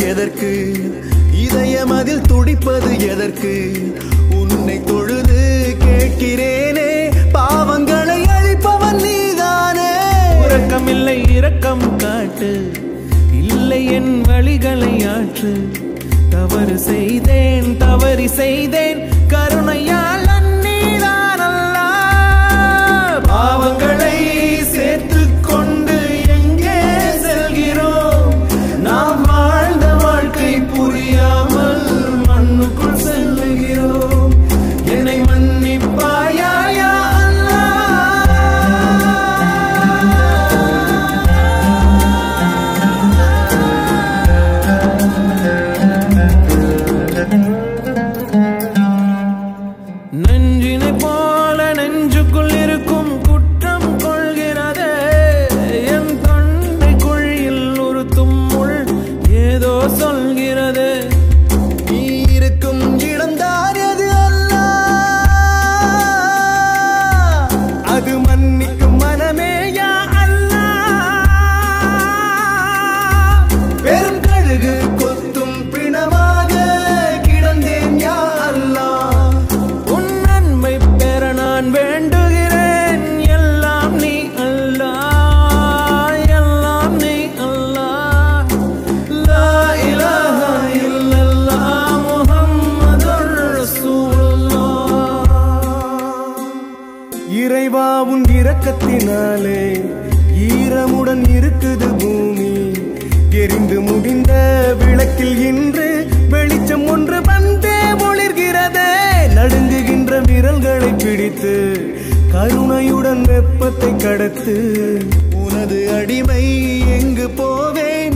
எதற்கு இதயம் அதில் துடிப்பது எதற்கு உன்னை தொழுது கேட்கிறேனே பாவங்களை அழிப்பவன் நீதானே உறக்கமில்லை இரக்கம் காட்டு இல்லை என் வழிகளை ஆற்று தவறு செய்தேன் தவறி செய்தேன் கருணையால் நீதான் அல்லாஹ் பாவங்களை சேர்த்து கொண்டு எங்கே செல்கிறோம் நாம் வாழ்ந்த வாழ்க்கை புரியாமல் மண்ணுக்குள் செல்லுகிறோம் என்னை மன்னிப்பாயா யா நெஞ்சினை போல நெஞ்சுக்குள் இருக்கும் குற்றம் கொள்கிறதே என் தொண்டை குழியில் ஒரு தும்முள் ஏதோ சொல்கிறது நீ இருக்கும் இடம்தான் எது அல்ல அது மன்னிக்கும் மனமே யா அல்லாஹ் பெரும் கழுகு கொத்தும் பிணமாக கிடந்தேன் யா அல்லாஹ் உன் நன்மை பெற நான் வேண்டுகிறேன் எல்லாம் நீ அல்லாஹ் எல்லாம் நீ அல்லாஹ் லா இலாஹா இல்லல்லாஹ் முஹம்மதுர் ரசூலுல்லாஹ் இறைவா உன் இரக்கத்தினாலே ஈரமுடன் இருக்குது பூமி எரிந்து முடிந்த விளக்கில் இன்று வெளிச்சம் ஒன்று வந்தே ஒளிர்கிறதே நடுங்குகின்ற விரல்களை பிடித்து கருணையுடன் வெப்பத்தை கடத்து உனது அடிமை எங்கு போவேன்